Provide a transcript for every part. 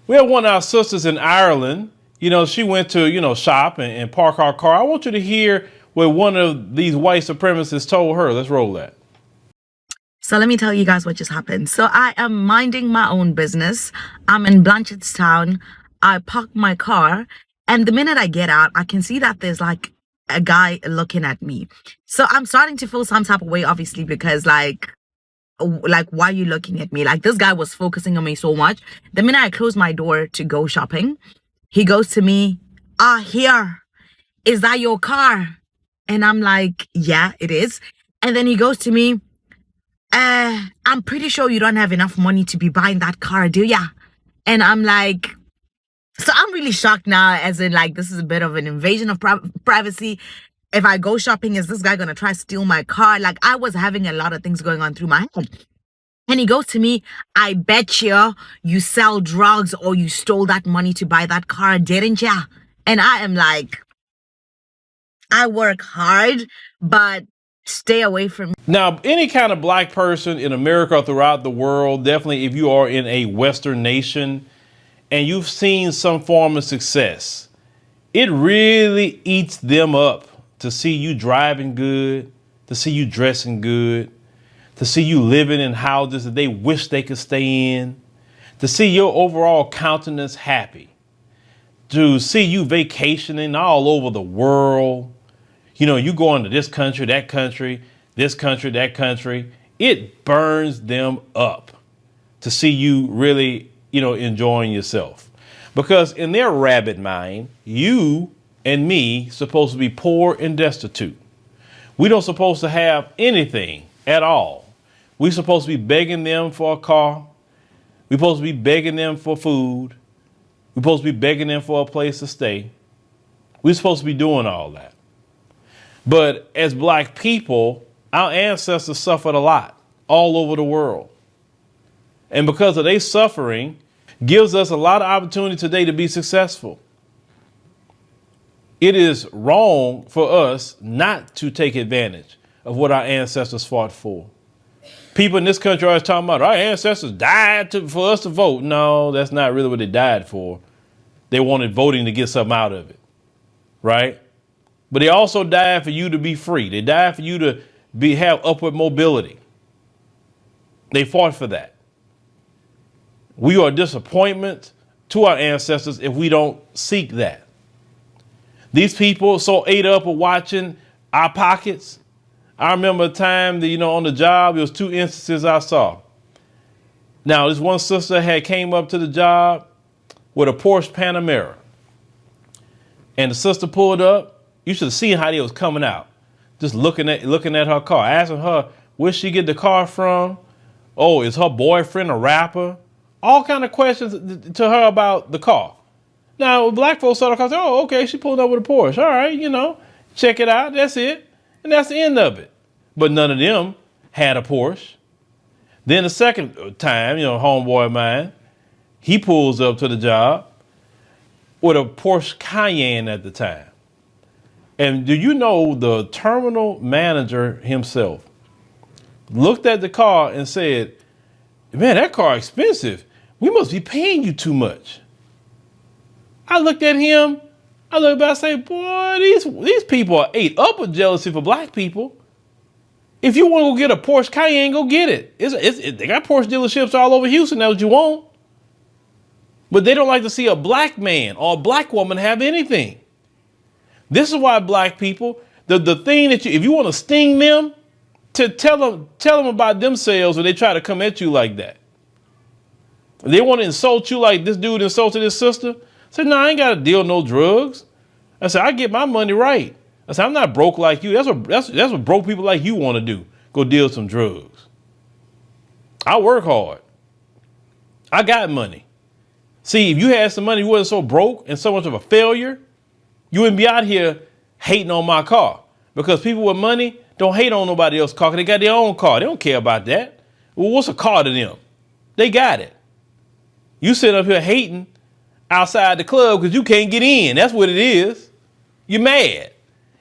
We have one of our sisters in Ireland. You know, she went to, shop and park her car. I want you to hear what one of these white supremacists told her. Let's roll that. So let me tell you guys what just happened. So I am minding my own business. I'm in Blanchardstown. I park my car, and the minute I get out, I can see that there's like a guy looking at me. So I'm starting to feel some type of way, obviously, because like why are you looking at me? Like, this guy was focusing on me so much. The minute I close my door to go shopping, he goes to me, here, is that your car? And I'm like, yeah, it is. And then he goes to me, I'm pretty sure you don't have enough money to be buying that car, do ya? And I'm like, so I'm really shocked now, as in like, this is a bit of an invasion of privacy. If I go shopping, is this guy gonna try to steal my car? Like, I was having a lot of things going on through my head. And he goes to me, I bet you sell drugs or you stole that money to buy that car, didn't ya? And I am like, I work hard, but stay away from me. Now, any kind of black person in America or throughout the world, definitely if you are in a Western nation and you've seen some form of success, it really eats them up to see you driving good, to see you dressing good, to see you living in houses that they wish they could stay in, to see your overall countenance happy, to see you vacationing all over the world. You know, you going to this country, that country, this country, that country. It burns them up to see you really, enjoying yourself. Because in their rabid mind, you and me supposed to be poor and destitute. We don't supposed to have anything at all. We supposed to be begging them for a car. We supposed to be begging them for food. We supposed to be begging them for a place to stay. We're supposed to be doing all that. But as black people, our ancestors suffered a lot all over the world. And because of their suffering, gives us a lot of opportunity today to be successful. It is wrong for us not to take advantage of what our ancestors fought for. People in this country are always talking about our ancestors died for us to vote. No, that's not really what they died for. They wanted voting to get something out of it, right? But they also died for you to be free. They died for you to have upward mobility. They fought for that. We are a disappointment to our ancestors if we don't seek that. These people so ate up with watching our pockets. I remember a time that, on the job, there was 2 instances I saw. Now, this one sister came up to the job with a Porsche Panamera. And the sister pulled up. You should have seen how they was coming out. Just looking at her car, asking her, where she get the car from? Oh, is her boyfriend a rapper? All kind of questions to her about the car. Now, black folks saw the car, say, oh, okay, she pulled up with a Porsche. All right, check it out. That's it. And that's the end of it. But none of them had a Porsche. Then the second time, homeboy of mine, he pulls up to the job with a Porsche Cayenne at the time. And do you know the terminal manager himself looked at the car and said, man, that car expensive. We must be paying you too much. I looked at him. I looked back and say, boy, these people are ate up with jealousy for black people. If you want to go get a Porsche Cayenne, go get it. They got Porsche dealerships all over Houston. That's what you want. But they don't like to see a black man or a black woman have anything. This is why black people, the thing that if you want to sting them, to tell them about themselves when they try to come at you like that. They want to insult you like this dude insulted his sister. I said, no, I ain't got to deal no drugs. I said, I get my money right. I said, I'm not broke like you. That's what broke people like you want to do. Go deal some drugs. I work hard. I got money. See, if you had some money, you wasn't so broke and so much of a failure, you wouldn't be out here hating on my car. Because people with money don't hate on nobody else's car because they got their own car. They don't care about that. Well, what's a car to them? They got it. You sit up here hating outside the club because you can't get in. That's what it is. You're mad.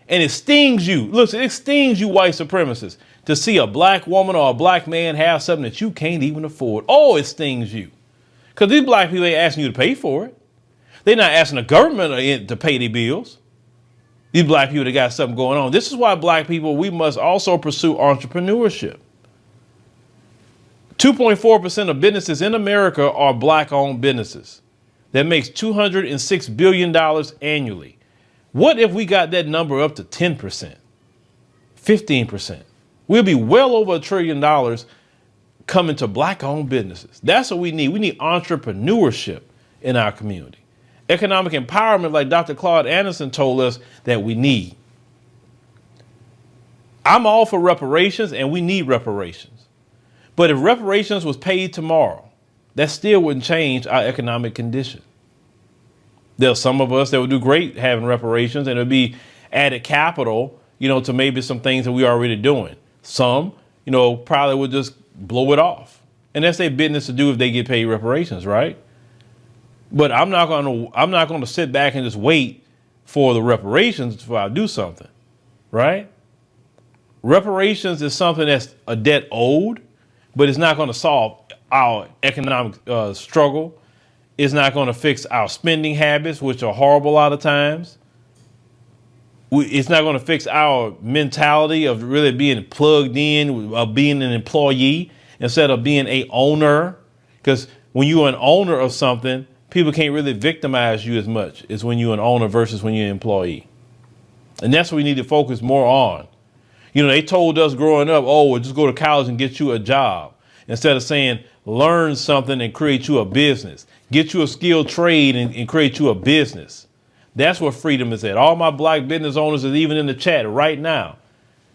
And it stings you. Look, it stings you white supremacists to see a black woman or a black man have something that you can't even afford. Oh, it stings you. Because these black people ain't asking you to pay for it. They're not asking the government to pay their bills. These black people that got something going on. This is why black people, we must also pursue entrepreneurship. 2.4% of businesses in America are black-owned businesses. That makes $206 billion annually. What if we got that number up to 10%, 15%? We'll be well over $1 trillion coming to black-owned businesses. That's what we need. We need entrepreneurship in our community. Economic empowerment, like Dr. Claude Anderson told us that we need. I'm all for reparations, and we need reparations. But if reparations was paid tomorrow, that still wouldn't change our economic condition. There's some of us that would do great having reparations, and it'd be added capital, to maybe some things that we're already doing. Some, probably would just blow it off. And that's their business to do if they get paid reparations, right? But I'm not going to sit back and just wait for the reparations before I do something, right? Reparations is something that's a debt owed, but it's not going to solve our economic struggle. It's not going to fix our spending habits, which are horrible a lot of times. It's not going to fix our mentality of really being plugged in, of being an employee instead of being a owner. Because when you're an owner of something, people can't really victimize you as much as when you're an owner versus when you're an employee. And that's what we need to focus more on. They told us growing up, well, just go to college and get you a job. Instead of saying, learn something and create you a business. Get you a skilled trade and create you a business. That's what freedom is at. All my black business owners is even in the chat right now.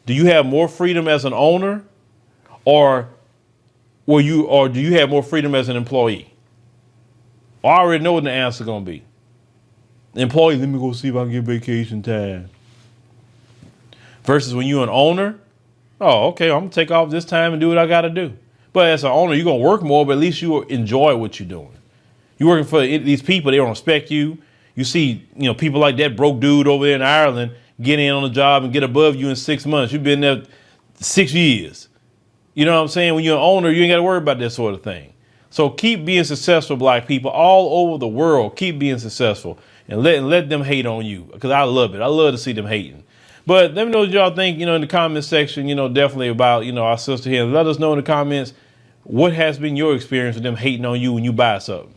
Do you have more freedom as an owner or do you have more freedom as an employee? I already know what the answer is going to be. Employee, let me go see if I can get vacation time. Versus when you're an owner, oh, okay, I'm going to take off this time and do what I got to do. But as an owner, you're going to work more, but at least you enjoy what you're doing. You're working for these people, they don't respect you. You see, people like that broke dude over there in Ireland get in on the job and get above you in 6 months. You've been there 6 years. You know what I'm saying? When you're an owner, you ain't got to worry about that sort of thing. So keep being successful, black people, all over the world. Keep being successful and let them hate on you, because I love it. I love to see them hating. But let me know what y'all think, in the comment section, definitely about, our sister here. Let us know in the comments what has been your experience with them hating on you when you buy something.